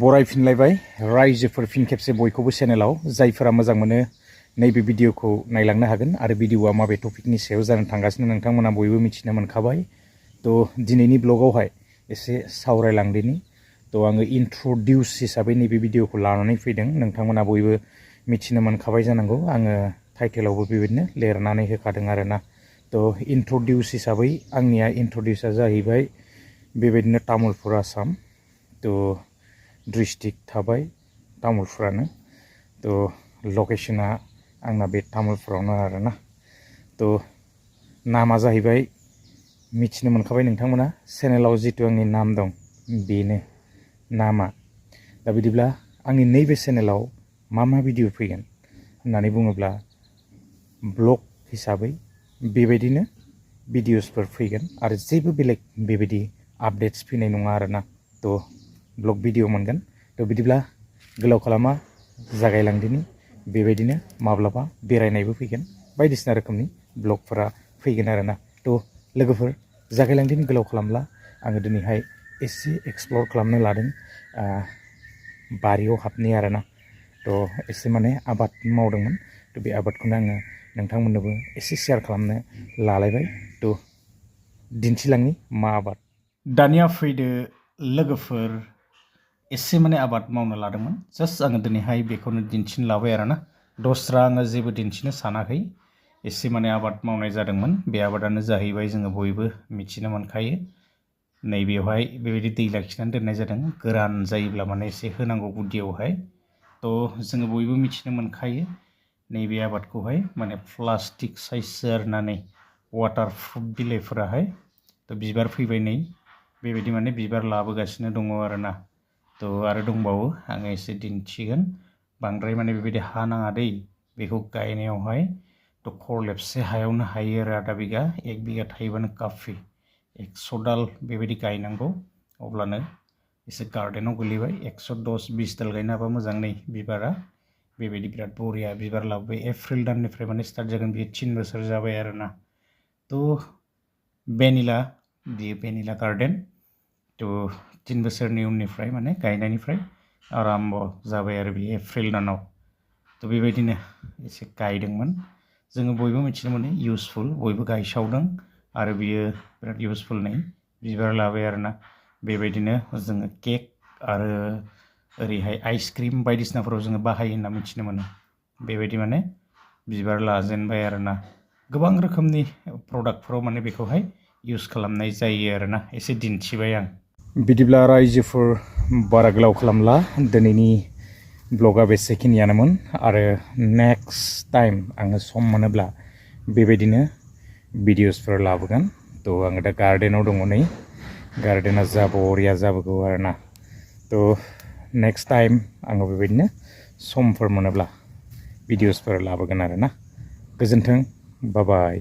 बरायफिनलायबाय रायजोफोर फिन खेबसे बयखौबो चेनेलाव जायफोरा मोजां मोनो नैबे भिडिअखौ नायलांनो हागोन आरो भिडिअआ माबे टपिकनि सायाव जानो थांगासिनो नोंथांमोना बयबो मिथिनो मोनखाबाय तो दिनैनि ब्लगावहाय एसे सावरायलांदिनि तो आङो इन्ट्रडिउस हिसाबै नैबे भिडिअखौ लानानै फैदों नोंथांमोना बयबो मिथिनो मोनखाबाय जानांगौ आङो टाइटेलावबो बेबायदिनो लिरनानै होखादों आरोना तो इन्ट्रडिउस हिसाबै आंनिया इन्ट्रडिउसआ जाहैबाय बेबायदिनो तामुलपुर आसाम तो डिस्ट्रिक्ट थाबाय तामुलपुरानो तो लकेशना आंना बे तामुलपुरावनो आरोना तो नामा जाहैबाय मिथिनो मोनखाबाय नोंथांमोना चेनेलाव जितु आंनि नाम दं बेनो नामा दा बिदिब्ला आंनि नैबे चेनेलाव मा भिडिअ फैगोन होननानै बुङोब्ला ब्लग हिसाबै बेबायदिनो भिडिअसफोर फैगोन आरो जेबो बेलेग बेबायदि आपडेट्स फैनाय नङा आरोना तो ब्लग भिडिअ मोनगोन तो बिदिब्ला गोलाव खालामा जागायलांदिनि बेबायदिनो माब्लाबा बेरायनायबो फैगोन बायदिसिना रोखोमनि ब्लगफोरा फैगोन आरोना तो लोगोफोर जागायलांदिनि गोलाव खालामला आङो दिनैहाय एसे एक्सप्लर खालामनो लादों बारियाव हाबनि आरोना तो एसे माने आबाद मावदोंमोन तो बे आबादखौनो आङो नोंथांमोननोबो एसे शेयार खालामनो लालायबाय तो दिन्थिलांनि मा आबाद दानिया फैदो लोगोफोर एसे माने आबाद मावनो लादोंमोन जास्ट आङो दिनैहाय बेखौनो दिन्थिनो लाबाय आरोना दस्रा आङो जेबो दिन्थिनो सानाखै एसे माने आबाद मावनाय जादोंमोन बे आबादानो जाहैबाय जोङो बयबो मिथिनो मोनखायो नैबेयावहाय बेबायदि दै लाखिनानै दोननाय जादों गोरान जायोब्ला माने एसे होनांगौ गुदियावहाय तो जोङो बयबो मिथिनो मोनखायो नैबे आबादखौहाय माने प्लास्टिक साइज जोरनानै वाटारप्रुफ बिलाइफोराहाय तो बिबार फैबाय नै बेबायदि माने बिबार लाबोगासिनो दङ आरोना तो आरो दंबावो आङो एसे दिन्थिगोन बांद्राय माने बेबायदि हा नाङा दै बेखौ गायनायावहाय तो खरलेबसे हायावनो हायो आरो आधा बिगा 1 बिगा थायोबानो काफि 100 दाल बेबायदि गायनांगौ अब्लानो एसे गार्डेनाव गोलैबाय 110-20 दाल गायनो हाबा मोजां नै बिबारा बेबायदि बिराद बरिया बिबार लाबोबाय एप्रिल दाननिफ्राय माने स्टार्ट जागोन बेयो 3 बोसोर जाबाय आरोना तो भेनिला बेयो भेनिला गार्डेन तो 3 बोसोरनि उननिफ्राय माने गायनायनिफ्राय आराम्भ जाबाय आरो बे एप्रिल दानाव तो बेबायदिनो एसे गायदोंमोन जोङो बयबो मिथिनो मोनो इउजफुल बयबो गायसावदों आरो बियो बिराद इउजफुल नै बिबार लाबाय आरोना बेबायदिनो जोङो केक आरो ओरैहाय आइसक्रिम बायदिसिनाफोराव जोङो बाहायो होनना मिथिनो मोनो बेबायदि माने बिबार लाजेनबाय आरोना गोबां रोखोमनि प्रडाक्टफोराव माने बेखौहाय इउज खालामनाय जायो आरोना एसे दिन्थिबाय आं बिदिब्ला रायजोफोर बारा गोलाव खालामला दिनैनि ब्लगा बेसेखिनियानोमोन आरो नेक्स्ट टाइम आङो सम मोनोब्ला बेबायदिनो भिडिअसफोर लाबोगोन तो आङो दा गार्डेनाव दङ नै गार्डेना जा बरिया जाबोगौ आरोना तो नेक्स्ट टाइम आङो बेबायदिनो समफोर मोनोब्ला भिडिअसफोर लाबोगोन आरोना गोजोन्थों बाय बाय